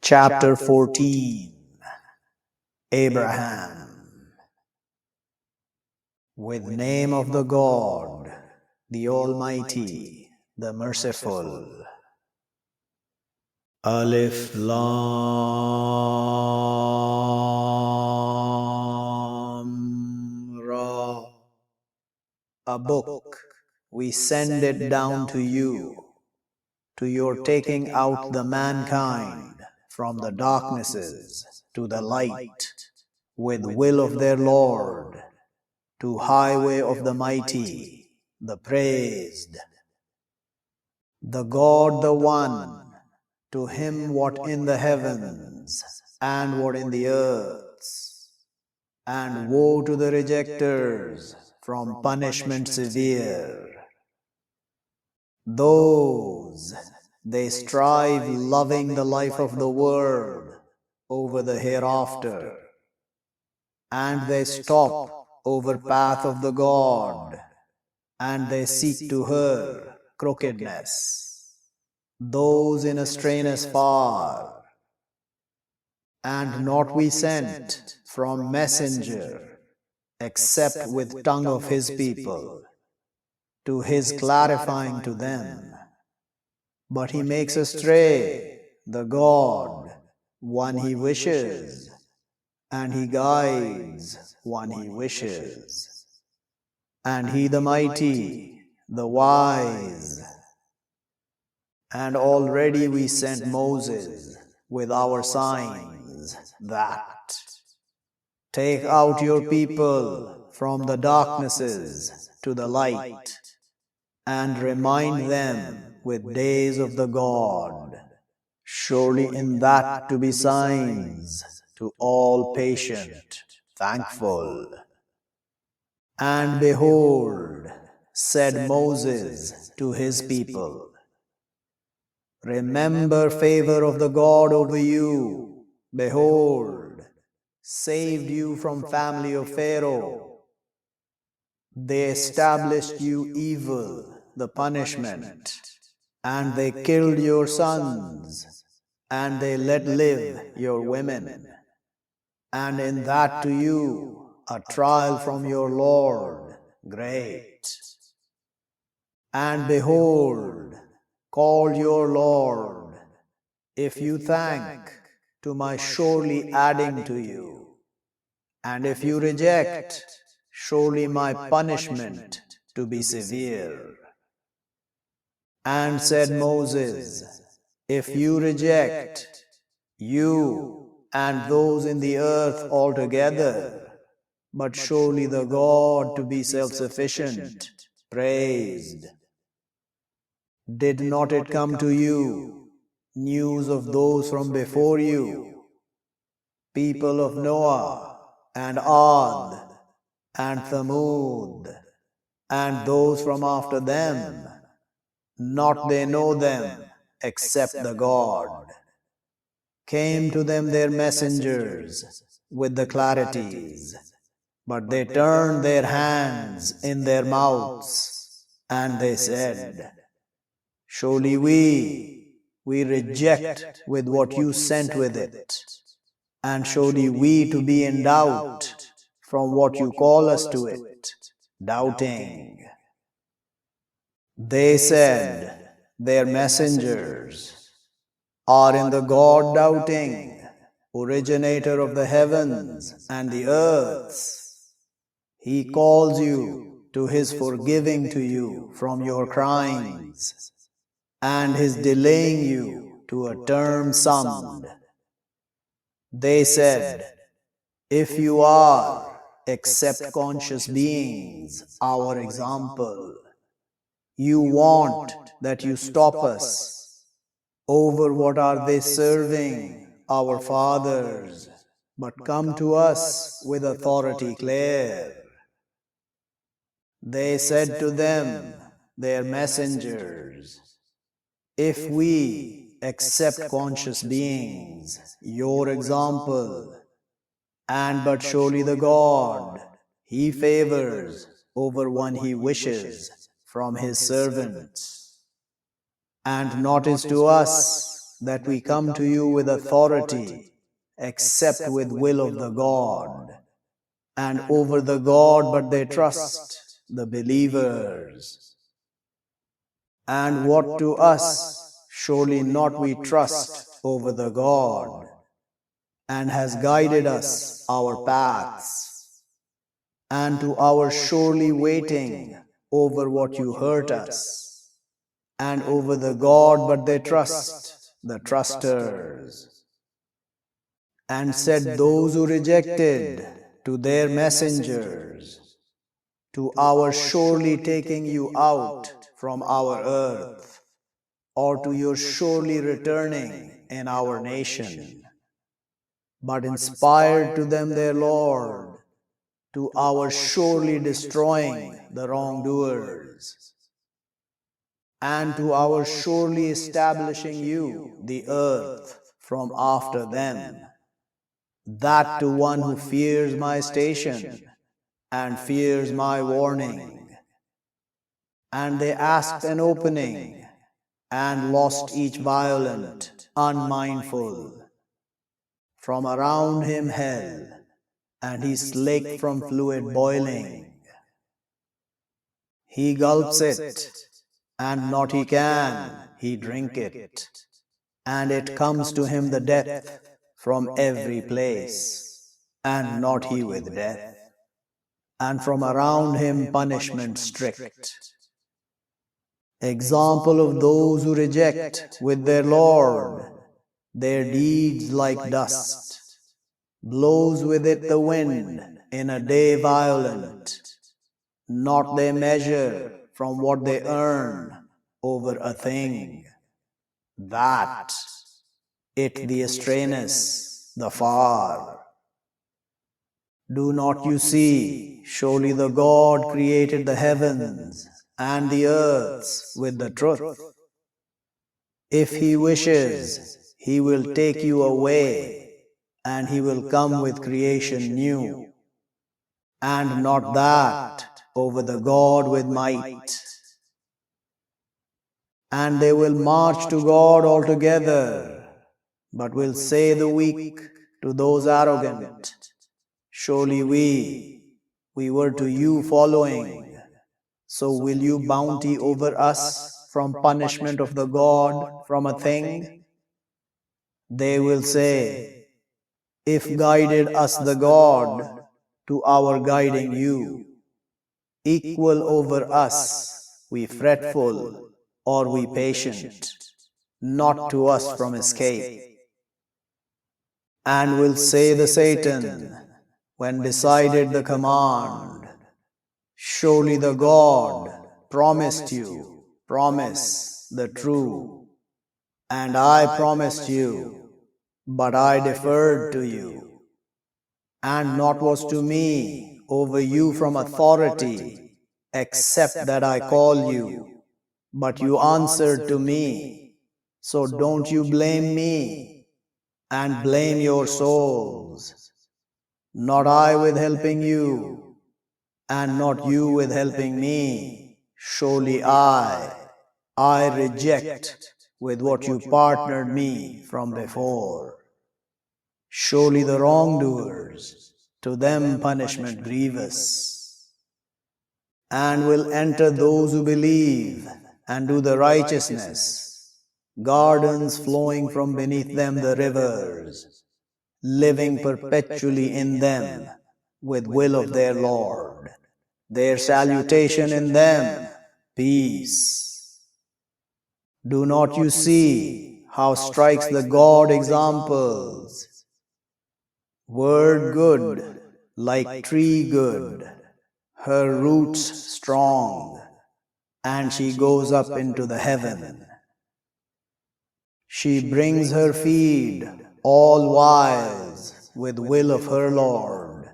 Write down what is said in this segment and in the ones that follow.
Chapter 14. Abraham. With name of the God, the Almighty, the Merciful. Alif Lam Ra. A book, we send it down to you, to your taking out the mankind from the darknesses to the light, with will of their Lord, to highway of the mighty, the praised. The God the One, to him what in the heavens, and what in the earths. And woe to the rejectors from punishment severe. Those, they strive loving the life of the world over the hereafter, and they stop over path of the God, and they seek to her crookedness. Those in a strainess far, and not we sent from messenger, except with tongue of his people, to his clarifying to them. But he makes astray the God, one he wishes, and he guides one he wishes. And he the mighty, the wise. And already we sent Moses with our signs that take out your people from the darknesses to the light, and remind them with days of the God, surely in that to be signs to all patient, thankful. And behold, said Moses to his people, remember favor of the God over you. Behold, saved you from family of Pharaoh. They established you evil, the punishment, and they killed your sons, and they let live your women. And in that to you a trial from your Lord great. And behold, call your Lord, if you thank, to my surely adding to you. And if you reject, surely my punishment to be severe. And said Moses, if you reject, you and those in the earth altogether, but surely the God to be self-sufficient, praised. Did not it come to you, news of those from before you, people of Noah, and Ad, and Thamud, and those from after them? Not they know them, except the God. Came to them their messengers with the clarities, but they turned their hands in their mouths, and they said, surely we reject with what you sent with it, and surely we to be in doubt from what you call us to it, doubting. They said, their messengers, are in the God doubting, originator of the heavens and the earths. He calls you to his forgiving to you from your crimes, and his delaying you to a term summed. They said, if you are, except conscious beings, our example, you want that you stop us. Over what are they serving, our fathers, but come to us with authority clear. They said to them, their messengers, if we, except conscious beings, your example, and but surely the God, he favors over one he wishes from his servants. And not is to us that we come to you with authority, except with will of the God, and over the God but they trust, the believers. And what to us, surely not we trust over the God, and has guided us our paths, and to our surely waiting over what you hurt us, and over the God but they trust, the trusters. And said those who rejected to their messengers, to our surely taking you out from our earth, or to your surely returning in our nation. But inspired to them their Lord, to our surely destroying the wrongdoers, and to our surely establishing you, the earth, from after them, that to one who fears my station and fears my warning. And they asked an opening, and lost each violent, unmindful. From around him hell, and he slaked from fluid boiling. He gulps it, and not he can, he drink it. And it comes to him the death from every place, and not he with death. And from around him punishment strict. Example of those who reject with their Lord, their deeds like dust, blows with it the wind in a day violent, not they measure from what they earn over a thing, that it the estrangers, the far. Do not you see, surely the God created the heavens and the earths with the truth. If he wishes, he will take you away, and he will come with creation new. And not that, over the God with might. And they will march to God altogether, but will say the weak to those arrogant, surely we were to you following, so will you bounty over us from punishment of the God from a thing? They will say, if guided us the God to our guiding you, equal over us, we fretful, or we patient, not to us from escape. And will say the Satan, when decided the command, surely the God promised you, promise the true, and I promised you, but I deferred to you, and not was to me over you from authority, except that I call you, but you answered to me, so don't you blame me, and blame your souls, not I with helping you, and not you with helping me, surely I reject with what you partnered me from before. Surely the wrongdoers, to them punishment grievous, and will enter those who believe and do the righteousness, gardens flowing from beneath them the rivers, living perpetually in them with will of their Lord, their salutation in them, peace. Do not you see how strikes the God examples? Word good, like tree good, her roots strong, and she goes up into the heaven. She brings her feed all whiles with will of her Lord,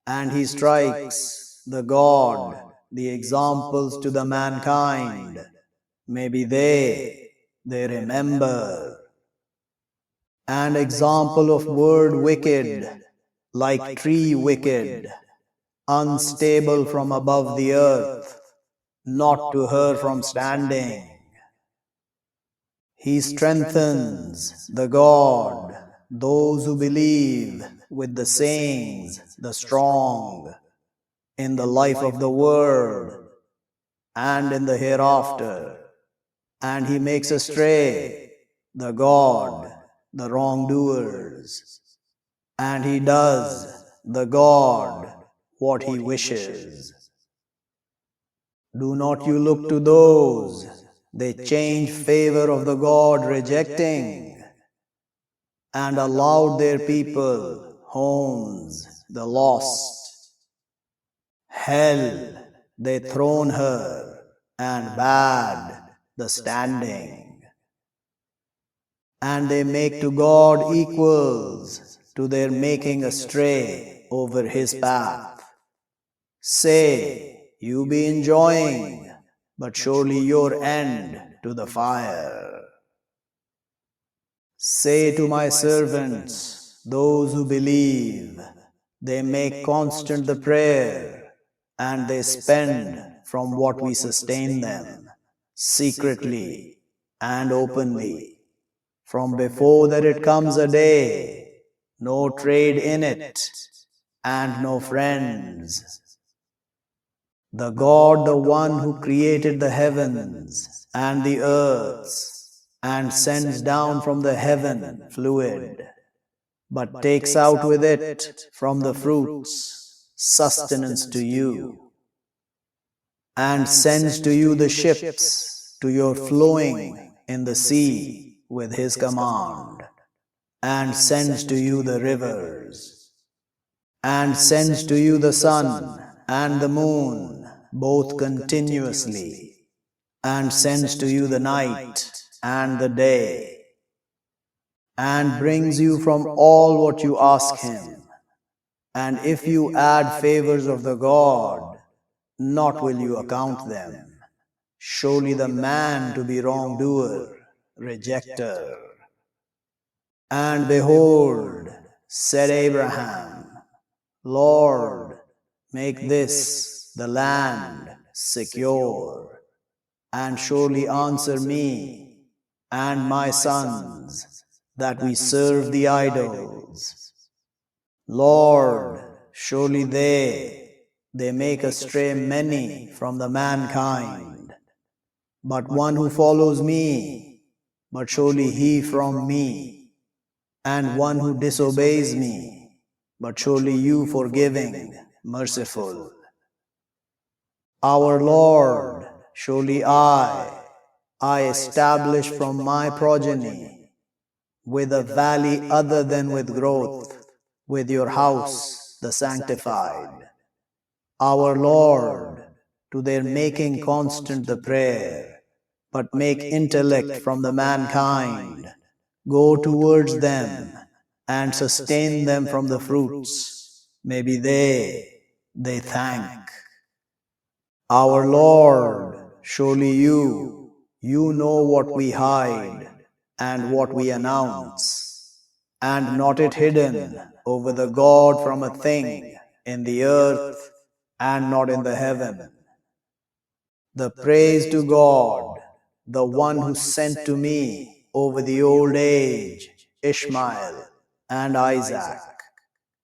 and he strikes the God the examples to the mankind. Maybe they remember. An example of word wicked, like tree wicked, unstable from above the earth, not to her from standing. He strengthens the God, those who believe with the sayings, the strong, in the life of the world and in the hereafter. And he makes astray the God, the wrongdoers. And he does the God what he wishes. Do not you look to those, they change favor of the God rejecting, and allowed their people, homes, the lost. Hell, they thrown her, and bad the standing. And they make to God equals to their making astray over his path. Say, you be enjoying, but surely your end to the fire. Say to my servants, those who believe, they make constant the prayer, and they spend from what we sustain them, secretly and openly. From before that it comes a day, no trade in it, and no friends. The God, the one who created the heavens and the earths, and sends down from the heaven fluid, but takes out with it from the fruits sustenance to you, and sends to you the ships to your flowing in the sea with his command, and sends to you the rivers, and sends to you the sun and the moon, both continuously, and sends to you the night and the day, and brings you from all what you ask him. And if you add favors of the God, not will you account them. Surely the man to be wrongdoer, rejecter. And behold, said Abraham, Lord, make this the land secure, and surely answer me and my sons, that we serve the idols. Lord, surely they make astray many from the mankind, but one who follows me, but surely he from me, and one who disobeys me, but surely you forgiving, merciful. Our Lord, surely I establish from my progeny, with a valley other than with growth, with your house, the sanctified. Our Lord, to their making constant the prayer, but make intellect from the mankind, go towards them, and sustain them from the fruits. Maybe they thank. Our Lord, surely you know what we hide, and what we announce, and not it hidden over the God from a thing in the earth and not in the heaven. The praise to God, the one who sent to me over the old age, Ishmael and Isaac.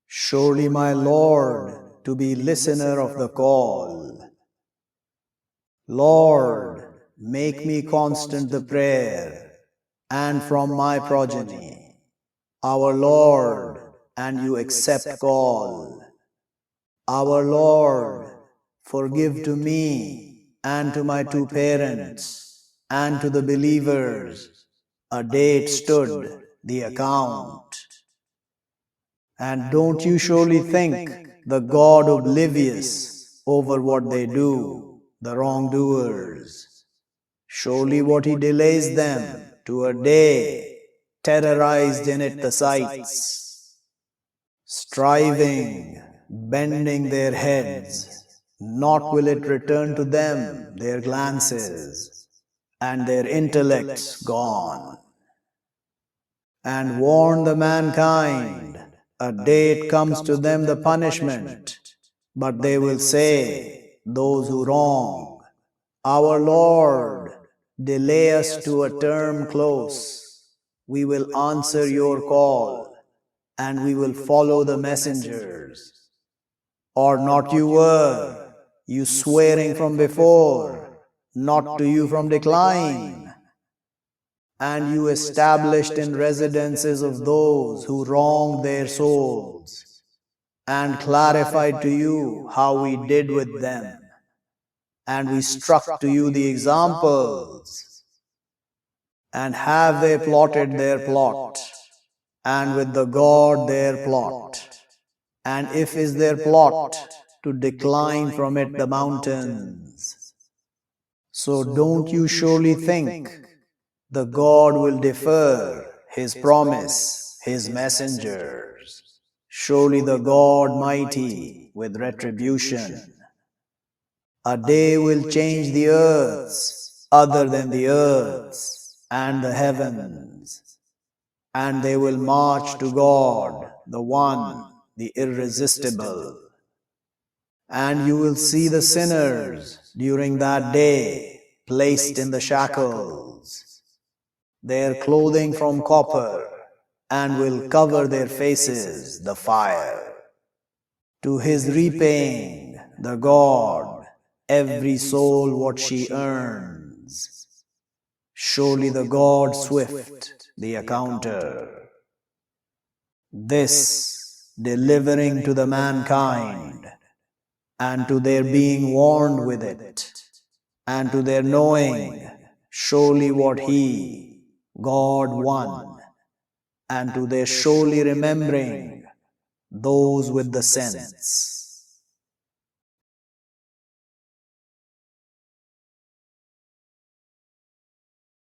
Surely my Lord, to be listener of the call. Lord, make me constant the prayer, and from my progeny. Our Lord, and you accept call. Our Lord, forgive to me, and to my two parents, and to the believers. A date stood the account. And don't you surely think the God oblivious over what they do, the wrongdoers? Surely what he delays them to a day, terrorized in it the sights, striving, bending their heads, not will it return to them their glances, and their intellects gone. And warn the mankind, a day it comes to them the punishment, but they will say, those who wrong, our Lord, delay us to a term close. We will answer your call, and we will follow the messengers. Or not you were, you swearing from before, not to you from decline. And you established in residences of those who wronged their souls, and clarified to you how we did with them. And we struck to you the examples. And have they plotted their plot, and with the God their plot? And if is their plot to decline from it the mountains? So don't you surely think the God will defer His promise, His messengers? Surely the God mighty with retribution. A day will change the earths other than the earths and the heavens, and they will march to God, the One, the Irresistible. And you will see the sinners during that day placed in the shackles, their clothing from copper, and will cover their faces the fire. To His repaying, the God, every soul what she earns. Surely the God swift, the accounter. This delivering to the mankind, and to their being warned with it, and to their knowing surely what He, God One, and to their surely remembering those with the sense.